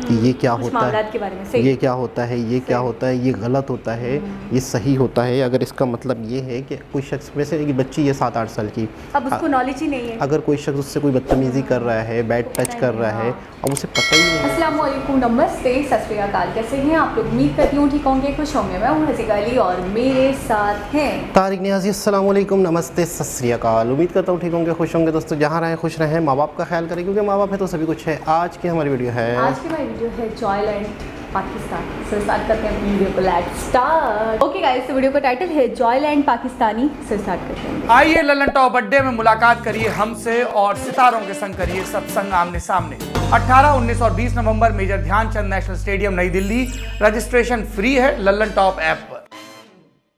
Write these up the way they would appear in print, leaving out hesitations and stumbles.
कि ये क्या होता है, के बारे में ये क्या होता है, ये क्या होता है, ये गलत होता है, ये सही होता है। अगर इसका मतलब ये है कि कोई शख्स, वैसे एक बच्ची है 7-8 साल की, अब उसको नॉलेज ही नहीं है, अगर कोई शख्स उससे कोई बदतमीज़ी कर रहा है, बैड टच कर रहा है, अब उसे पता ही नहीं है। अस्सलाम वालेकुम, नमस्ते, सत श्री अकाल। कैसे हैं आप लोग? उम्मीद करती हूँ ठीक होंगे, खुश होंगे। मैं हूँ हसीका अली और मेरे साथ हैं तारिक नियाज़ी। अस्सलाम वालेकुम, नमस्ते, सत श्री अकाल। उम्मीद करता हूँ ठीक होंगे, खुश होंगे। दोस्तों जहाँ रहें खुश रहें, माँ बाप का ख्याल करें, क्योंकि माँ बाप है तो सभी कुछ है। आज की हमारी वीडियो है, आज की हमारी वीडियो है जॉयलैंड पाकिस्तान। सो स्टार्ट करते हैं अपनी वीडियो को, लेट्स स्टार्ट। ओके गाइस, तो वीडियो का टाइटल है जॉयलैंड पाकिस्तानी। सो स्टार्ट करते हैं। आइए लल्लन टॉप अड्डे में मुलाकात करिए हमसे और सितारों के संग करिए सत्संग आमने सामने। 18, 19 और 20 नवंबर मेजर ध्यानचंद नेशनल स्टेडियम नई दिल्ली। रजिस्ट्रेशन फ्री है लल्लन टॉप ऐप पर।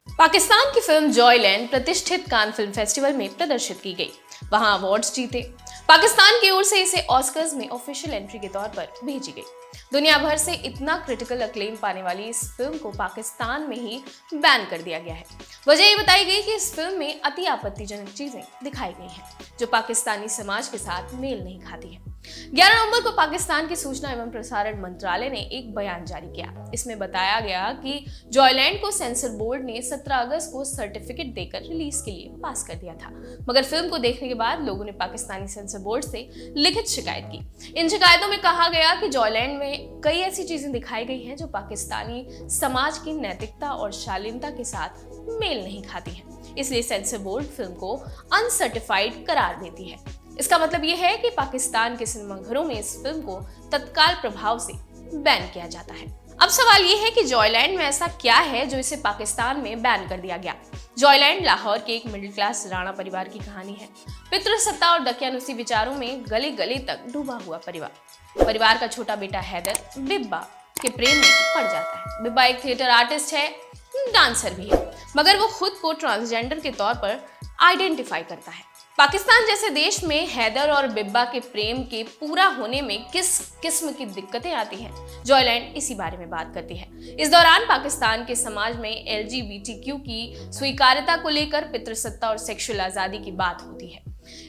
पाकिस्तान की फिल्म जॉयलैंड प्रतिष्ठित कान फिल्म फेस्टिवल में प्रदर्शित की गई, वहां अवार्ड्स जीते। पाकिस्तान की ओर से इसे ऑस्कर्स में ऑफिशियल एंट्री के तौर पर भेजी गई। दुनिया भर से इतना क्रिटिकल अक्लेम पाने वाली इस फिल्म को पाकिस्तान में ही बैन कर दिया गया है। वजह ये बताई गई कि इस फिल्म में अति आपत्तिजनक चीजें दिखाई गई हैं, जो पाकिस्तानी समाज के साथ मेल नहीं खाती है। 11 नवंबर को पाकिस्तान की सूचना एवं प्रसारण मंत्रालय ने एक बयान जारी किया। इसमें बताया गया कि जॉयलैंड को सेंसर बोर्ड ने 17 अगस्त को सर्टिफिकेट देकर रिलीज के लिए पास कर दिया था, मगर फिल्म को देखने के बाद लोगों ने पाकिस्तानी सेंसर बोर्ड से लिखित शिकायत की। इन शिकायतों में कहा गया कि जॉयलैंड में कई ऐसी चीजें दिखाई गई हैं जो पाकिस्तानी समाज की नैतिकता और शालीनता के साथ मेल नहीं खाती हैं। इसलिए सेंसर बोर्ड फिल्म को अनसर्टिफाइड करार देती है। इसका मतलब यह है कि पाकिस्तान के सिनेमाघरों में इस फिल्म को तत्काल प्रभाव से बैन किया जाता है। अब सवाल यह है कि जॉयलैंड में ऐसा क्या है जो इसे पाकिस्तान में बैन कर दिया गया। जॉयलैंड लाहौर के एक मिडिल क्लास राणा परिवार की कहानी है। पितृसत्ता और दकियानुसी विचारों में गले गले तक डूबा हुआ परिवार का छोटा बेटा हैदर बिब्बा के प्रेम में पड़ जाता है। बिब्बा एक थिएटर आर्टिस्ट है, डांसर भी है, मगर वो खुद को ट्रांसजेंडर के तौर पर आइडेंटिफाई करता है। पाकिस्तान जैसे देश में हैदर और बिब्बा के प्रेम के पूरा होने में किस किस्म की दिक्कतें आती हैं, जॉयलैंड इसी बारे में बात करती है। इस दौरान पाकिस्तान के समाज में LGBTQ की स्वीकार्यता को लेकर पितृसत्ता और सेक्सुअल आजादी की बात होती है।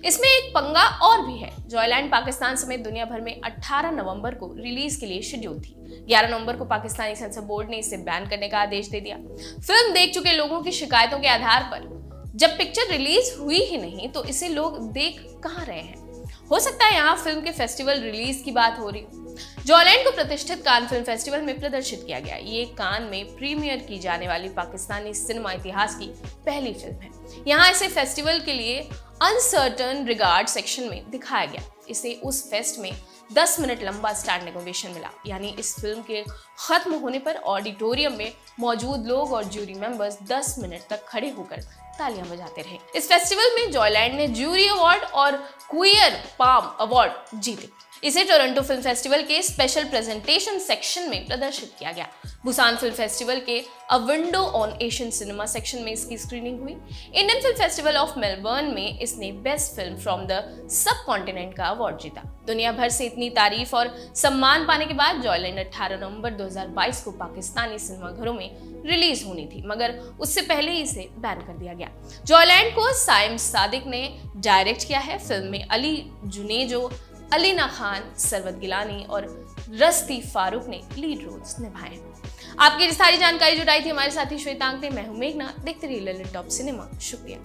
इसमें एक पंगा और भी है। जॉयलैंड पाकिस्तान समेत दुनिया भर में 18 नवंबर को रिलीज के लिए शेड्यूल थी। 11 नवंबर को पाकिस्तानी सेंसर बोर्ड ने इसे बैन करने का आदेश दे दिया। फिल्म देख चुके लोगों की शिकायतों के आधार पर जब पिक्चर रिलीज हुई ही नहीं तो इसे लोग देख कहां रहे हैं। हो सकता है यहाँ फिल्म के फेस्टिवल रिलीज की बात हो रही हो। जॉयलैंड को प्रतिष्ठित कान फिल्म फेस्टिवल में प्रदर्शित किया गया। ये कान में प्रीमियर की जाने वाली पाकिस्तानी सिनेमा इतिहास की पहली फिल्म है। यहाँ इसे फेस्टिवल के लिए अनसर्टन रिगार्ड सेक्शन में दिखाया गया। इसे उस फेस्ट में 10 मिनट लंबा स्टैंडिंग ओवेशन मिला, यानी इस फिल्म के खत्म होने पर ऑडिटोरियम में मौजूद लोग और ज्यूरी मेंबर्स 10 मिनट तक खड़े होकर तालियां बजाते रहे। इस फेस्टिवल में जॉयलैंड ने ज्यूरी अवार्ड और क्वीयर पाम अवार्ड जीते। इसे टोरंटो फिल्म फेस्टिवल के स्पेशल प्रेजेंटेशन सेक्शन में प्रदर्शित किया गया। बुसान फिल्म फेस्टिवल के अ window on Asian cinema section में इसकी स्क्रीनिंग हुई। Indian film festival of Melbourne में इसने best film from the sub continent का अवार्ड जीता। दुनिया भर से इतनी तारीफ और सम्मान पाने के बाद जॉयलैंड 18 नवंबर 2022 को पाकिस्तानी सिनेमाघरों में रिलीज होनी थी, मगर उससे पहले ही इसे बैन कर दिया गया। जॉयलैंड को साइम सादिक ने डायरेक्ट किया है। फिल्म में अली जुनेजो, अलीना खान, सरवत गिलानी और रस्ती फारूक ने लीड रोल्स निभाए हैं। आपकी सारी जानकारी जुटाई थी हमारे साथी श्वेतांक ने। मैं हूं मेघना। देखते रहिए लल्लन टॉप सिनेमा। शुक्रिया।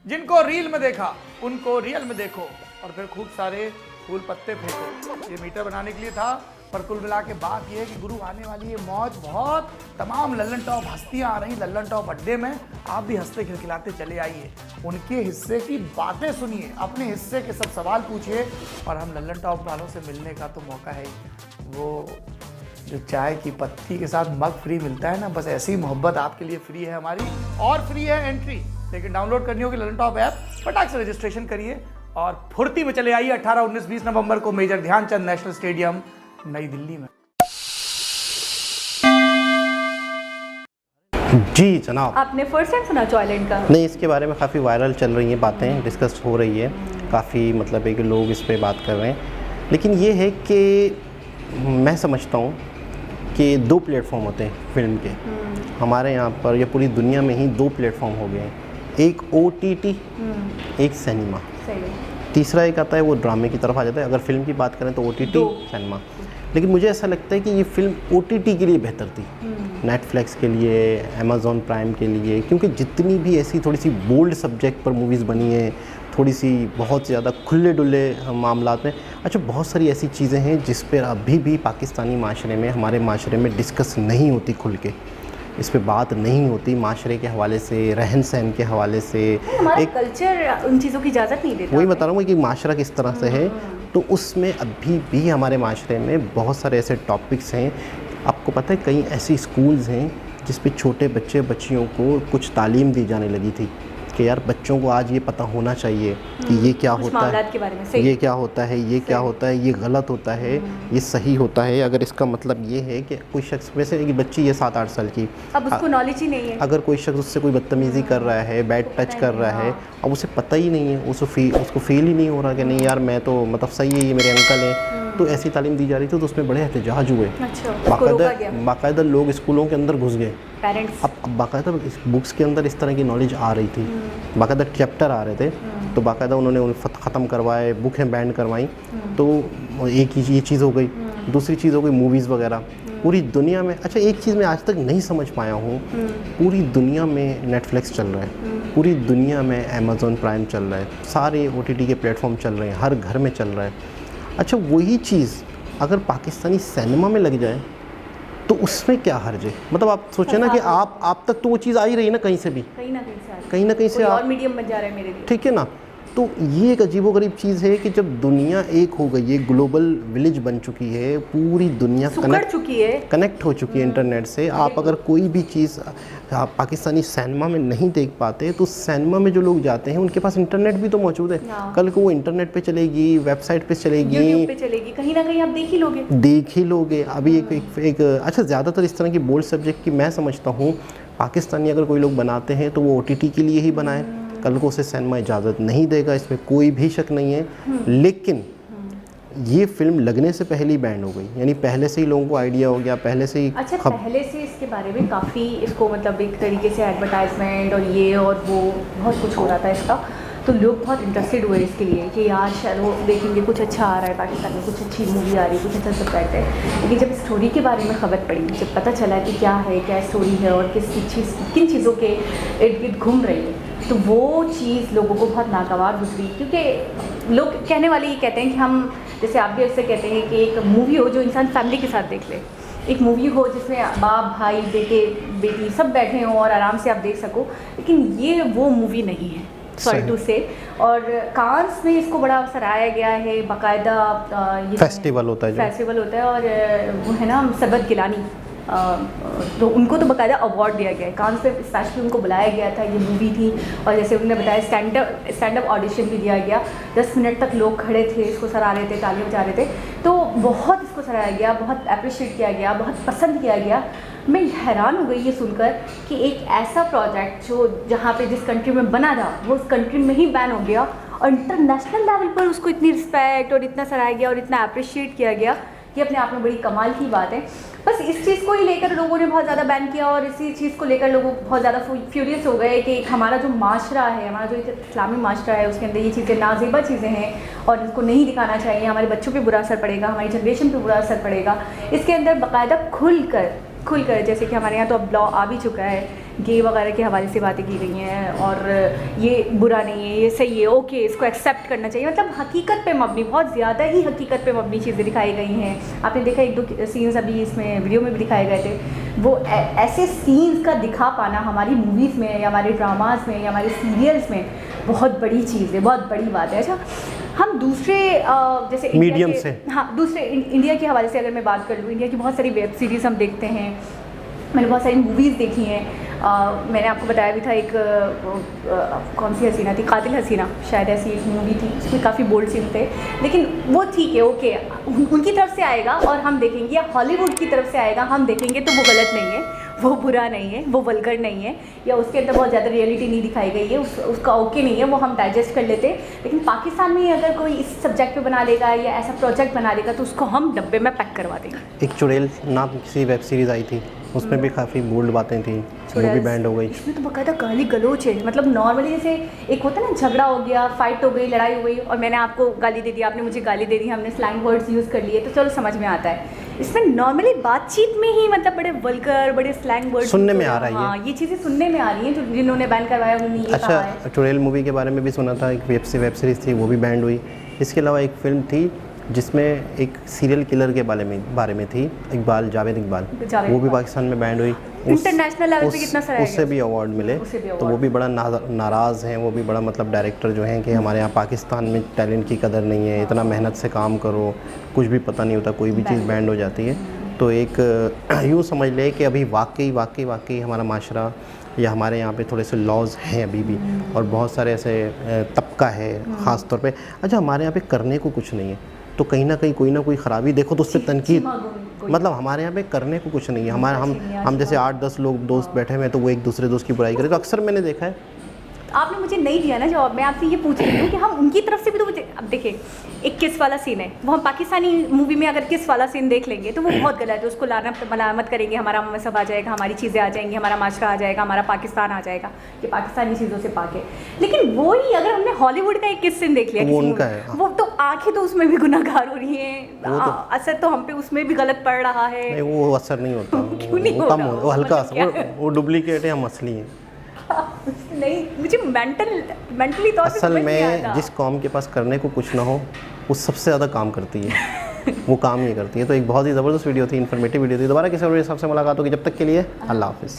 जिनको रील में देखा उनको रियल में देखो और फिर खूब सारे फूल पत्ते फेंको। ये मीटर बनाने के लिए था, पर कुल मिला के बात यह है कि गुरु आने वाली है मौज बहुत। तमाम लल्लन टॉप हस्तियां आ रही लल्लन टॉप अड्डे में। आप भी हंसते खिलखिलाते चले आइए, उनके हिस्से की बातें सुनिए, अपने हिस्से के सब सवाल पूछिए, और हम लल्लन टॉप वालों से मिलने का तो मौका है। वो जो चाय की पत्ती के साथ मग फ्री मिलता है ना, बस ऐसी मोहब्बत आपके लिए फ्री है हमारी। और फ्री है एंट्री, लेकिन डाउनलोड करनी होगी लल्लन टॉप ऐप। फटाक से रजिस्ट्रेशन करिए और फुर्ती में चले आइए 18, 19, 20 नवंबर को मेजर ध्यानचंद नेशनल स्टेडियम नई दिल्ली में। जी जनाब, आपने फर्स्ट टाइम सुना जॉयलैंड का? नहीं, इसके बारे में काफ़ी वायरल चल रही हैं बातें, डिस्कस हो रही है काफ़ी, मतलब है कि लोग इस पे बात कर रहे हैं। लेकिन ये है कि मैं समझता हूँ कि 2 प्लेटफॉर्म होते हैं फिल्म के। हमारे यहाँ पर या पूरी दुनिया में ही 2 प्लेटफॉर्म हो गए हैं, एक OTT, एक सिनेमा। सही है। तीसरा एक आता है वो ड्रामे की तरफ आ जाता है। अगर फिल्म की बात करें तो OTT सिनेमा, लेकिन मुझे ऐसा लगता है कि ये फिल्म OTT के लिए बेहतर थी, नेटफ्लिक्स के लिए, अमेज़ॉन प्राइम के लिए, क्योंकि जितनी भी ऐसी थोड़ी सी बोल्ड सब्जेक्ट पर मूवीज़ बनी है, थोड़ी सी बहुत ज़्यादा खुले डुले मामलात में, अच्छा बहुत सारी ऐसी चीज़ें हैं जिस पर अभी भी पाकिस्तानी माशरे में, हमारे माशरे में डिस्कस नहीं होती खुल के, इस पे बात नहीं होती माशरे के हवाले से, रहन सहन के हवाले से। हमारा एक कल्चर उन चीज़ों की इजाज़त नहीं देता। वही बता रहा हूँ कि माशरा किस तरह से है, तो उसमें अभी भी हमारे माशरे में बहुत सारे ऐसे टॉपिक्स हैं। आपको पता है कई ऐसी स्कूल्स हैं जिस पे छोटे बच्चे बच्चियों को कुछ तालीम दी जाने लगी थी कि यार बच्चों को आज ये पता होना चाहिए कि ये क्या होता मामलात के बारे में, सही। है, ये क्या होता है, ये क्या होता है, ये गलत होता है, ये सही होता है। अगर इसका मतलब ये है कि कोई शख्स, वैसे एक बच्ची है 7-8 साल की, अब उसको नॉलेज ही नहीं है। अगर कोई शख्स उससे कोई बदतमीज़ी कर रहा है, बैड टच कर रहा है, अब उसे पता ही नहीं है, उसको फील ही नहीं हो रहा कि नहीं यार मैं तो मतलब सही है, ये मेरे अंकल हैं, तो ऐसी तालीम दी जा रही थी, तो उसमें बड़े एहतजाज हुए। अच्छा, उसको रोका गया। बाकायदा लोग स्कूलों के अंदर घुस गए, पेरेंट्स। अब बाकायदा इस बुक्स के अंदर इस तरह की नॉलेज आ रही थी, बाकायदा चैप्टर आ रहे थे, तो बाकायदा उन्होंने उन ख़त्म करवाए, बुकें बैन करवाई। तो एक ही ये चीज़ हो गई। दूसरी चीज़ हो गई मूवीज़ वगैरह पूरी दुनिया में। अच्छा एक चीज़ मैं आज तक नहीं समझ पाया हूँ, पूरी दुनिया में नेटफ्लिक्स चल रहा है, पूरी दुनिया में अमेज़ॉन प्राइम चल रहा है, सारे OTT के प्लेटफॉर्म चल रहे हैं, हर घर में चल रहा है। अच्छा वही चीज़ अगर पाकिस्तानी सिनेमा में लग जाए तो उसमें क्या हर्ज है? मतलब आप सोचें ना कि आप तक तो वो चीज़ आ ही रही है ना, कहीं से भी, कहीं ना कहीं से कहीं ना कहीं से और मीडियम बन जा रहा है मेरे लिए। ठीक है ना। तो ये एक अजीबोगरीब चीज़ है कि जब दुनिया एक हो गई है, ग्लोबल विलेज बन चुकी है, पूरी दुनिया कनेक्ट हो चुकी है इंटरनेट से। आप अगर कोई भी चीज़ आप पाकिस्तानी सिनेमा में नहीं देख पाते तो सिनेमा में जो लोग जाते हैं उनके पास इंटरनेट भी तो मौजूद है। कल को वो इंटरनेट पे चलेगी, वेबसाइट पे चलेगी, यूट्यूब पे चलेगी, कहीं ना कहीं आप देख ही लोगे। अभी एक अच्छा ज़्यादातर इस तरह की बोल्ड सब्जेक्ट की मैं समझता हूँ पाकिस्तानी अगर कोई लोग बनाते हैं तो वो OTT के लिए ही बनाए, कल को उसे सिनेमा इजाज़त नहीं देगा, इसमें कोई भी शक नहीं है। लेकिन ये फिल्म लगने से पहले ही बैंड हो गई, यानी पहले से ही लोगों को आइडिया हो गया, पहले से ही पहले से इसके बारे में काफ़ी इसको मतलब एक तरीके से एडवर्टाइजमेंट और ये और वो बहुत कुछ हो रहा था इसका, तो लोग बहुत इंटरेस्टेड हुए इसके लिए कि यार शायद वो देखेंगे कुछ अच्छा आ रहा है पाकिस्तान में, कुछ अच्छी मूवी आ रही है, कुछ अच्छा सब्जेक्ट है। लेकिन जब स्टोरी के बारे में खबर पड़ी, जब पता चला कि क्या है, क्या स्टोरी है और किन चीज़ों के इर्द गिर्द घूम रही है, तो वो चीज़ लोगों को बहुत नागवार गुजरी। क्योंकि लोग कहने वाले ये कहते हैं कि हम, जैसे आप भी अक्सर कहते हैं कि एक मूवी हो जो इंसान फैमिली के साथ देख ले, एक मूवी हो जिसमें बाप भाई बेटे बेटी सब बैठे हों और आराम से आप देख सको, लेकिन ये वो मूवी नहीं है, सॉरी टू से। और कांस में इसको बड़ा सराहाया गया है, बाकायदा ये फेस्टिवल होता है और वो है ना सरबत गिलानी, तो उनको तो बाकायदा अवार्ड दिया गया है, कांस पे स्पेशली उनको बुलाया गया था, ये मूवी थी। और जैसे उन्होंने बताया स्टैंड अप ऑडिशन भी दिया गया, 10 मिनट तक लोग खड़े थे, इसको सराह रहे थे, तालियां बजा रहे थे, तो बहुत इसको सराहा गया, बहुत अप्रिशिएट किया गया, बहुत पसंद किया गया। मैं हैरान हो गई ये सुनकर कि एक ऐसा प्रोजेक्ट जो जहाँ पे जिस कंट्री में बना था वो उस कंट्री में ही बैन हो गया और इंटरनेशनल लेवल पर उसको इतनी रिस्पेक्ट और इतना सराहा गया और इतना अप्रिशिएट किया गया, ये अपने आप में बड़ी कमाल की बात है। बस इस चीज़ को ही लेकर लोगों ने बहुत ज़्यादा बैन किया और इसी चीज़ को लेकर लोग बहुत ज़्यादा फ्यूरियस हो गए कि हमारा जो माशरा है, हमारा जो इस्लामी माशरा है, उसके अंदर ये चीज़ें नाज़ेबा चीज़ें हैं और इसको नहीं दिखाना चाहिए, हमारे बच्चों पे बुरा असर पड़ेगा, हमारी जनरेशन पे बुरा असर पड़ेगा। इसके अंदर बाकायदा खुलकर जैसे कि हमारे यहाँ तो अब लॉ आ भी चुका है, गे वगैरह के हवाले से बातें की गई हैं और ये बुरा नहीं है, ये सही है, ओके, इसको एक्सेप्ट करना चाहिए। मतलब हकीकत पे मबनी, बहुत ज़्यादा ही हकीकत पे मबनी चीज़ें दिखाई गई हैं। आपने देखा 1-2 सीन्स अभी इसमें वीडियो में भी दिखाए गए थे, वो ऐसे सीन्स का दिखा पाना हमारी मूवीज़ में या हमारे ड्रामाज में या हमारे सीरियल्स में बहुत बड़ी चीज़ है, बहुत बड़ी बात है। अच्छा, हम दूसरे जैसे मीडियम से, हाँ, दूसरे इंडिया के हवाले से अगर मैं बात कर लूँ, इंडिया की बहुत सारी वेब सीरीज़ हम देखते हैं, मैंने बहुत सारी मूवीज़ देखी हैं। मैंने आपको बताया भी था एक कौन सी हसीना थी, कातिल हसीना शायद ऐसी एक मूवी थी, उसमें काफ़ी बोल्ड सीन थे, लेकिन वो ठीक है, ओके, उनकी तरफ से आएगा और हम देखेंगे, या हॉलीवुड की तरफ से आएगा हम देखेंगे तो वो गलत नहीं है, वो बुरा नहीं है, वो वल्गर नहीं है, या उसके अंदर बहुत ज़्यादा रियलिटी नहीं दिखाई गई है, उसका ओके नहीं है, वो हम डाइजेस्ट कर लेते। लेकिन पाकिस्तान में अगर कोई इस सब्जेक्ट पे बना लेगा या ऐसा प्रोजेक्ट बना लेगा तो उसको हम डब्बे में पैक करवा देंगे। एक चुड़ैल नाम की वेब सीरीज़ आई थी, उसमें भी काफ़ी बोल्ड बातें थी, वो भी बैंड हो गई। इसमें तो बकायदा गाली गलौज है, मतलब नॉर्मली जैसे एक होता है ना झगड़ा हो गया, फाइट हो गई, लड़ाई हो गई और मैंने आपको गाली दे दी, आपने मुझे गाली दे दी, हमने स्लैंग वर्ड्स यूज़ कर लिए तो चलो समझ में आता है। इसमें नॉर्मली बातचीत में ही मतलब बड़े वल्गर, बड़े स्लैंग वर्ड्स सुनने में आ रहा है ये। हाँ, ये चीज़ें सुनने में आ रही हैं, जो जिन्होंने बैन करवाया उन्होंने ये कहा है। अच्छा, चुड़ैल मूवी के बारे में भी सुना था, एक वेब सीरीज़ थी, वो भी बैंड हुई। इसके अलावा एक फ़िल्म थी जिसमें एक सीरियल किलर के बारे में थी, जावेद इकबाल, वो भी पाकिस्तान में बैंड हुई। इंटरनेशनल लेवल पे कितना सराहा उससे भी अवार्ड मिले, तो वो भी बड़ा नाराज़ हैं, वो भी बड़ा मतलब डायरेक्टर जो हैं कि हमारे यहाँ पाकिस्तान में टैलेंट की कदर नहीं है, इतना मेहनत से काम करो, कुछ भी पता नहीं होता, कोई भी चीज़ बैंड हो जाती है। तो एक यूँ समझ ले कि अभी वाकई हमारा माशरा या हमारे यहाँ पे थोड़े से लॉज हैं अभी भी, और बहुत सारे ऐसे तबका है ख़ास तौर पे। अच्छा, हमारे यहाँ पे करने को कुछ नहीं है, तो कहीं ना कहीं कोई ना कोई ख़राबी देखो तो उस पर तनकीद, मतलब हमारे यहाँ पे करने को कुछ नहीं है। हम जैसे 8-10 लोग दोस्त बैठे हुए हैं तो वो एक दूसरे दोस्त की बुराई करें, तो अक्सर मैंने देखा है। आपने मुझे नहीं दिया ना जवाब, मैं आपसे ये पूछ रही हूँ कि हम उनकी तरफ से भी तो मुझे, अब देखिए एक किस वाला सीन है, वो हम पाकिस्तानी मूवी में अगर किस वाला सीन देख लेंगे तो वो बहुत गलत है, उसको लाना मलामत करेंगे, हमारा मजहब आ जाएगा, हमारी चीज़ें आ जाएंगी, हमारा माशरा आ जाएगा, हमारा पाकिस्तान आ जाएगा, ये पाकिस्तानी चीज़ों से पाक है। लेकिन वो ही अगर हमने हॉलीवुड का एक किस सीन देख लिया, वो उनका है, वो तो आंखें तो उसमें भी गुनाहगार हो रही हैं, असर तो हम पे उसमें भी गलत पड़ रहा है। नहीं, वो असर नहीं होता, वो कम हो, वो हल्का असर, वो डुप्लीकेट है, हम असली हैं। नहीं, मुझे मेंटली तौर पे असल में जिस कौम के पास करने को कुछ ना हो वो सबसे ज़्यादा काम करती है, वो काम ही करती है। तो एक बहुत ही ज़बरदस्त वीडियो थी, इन्फॉर्मेटिव वीडियो थी। दोबारा किसी और हिसाब से मुलाकात होगी, जब तक के लिए अल्लाह हाफ़िज़।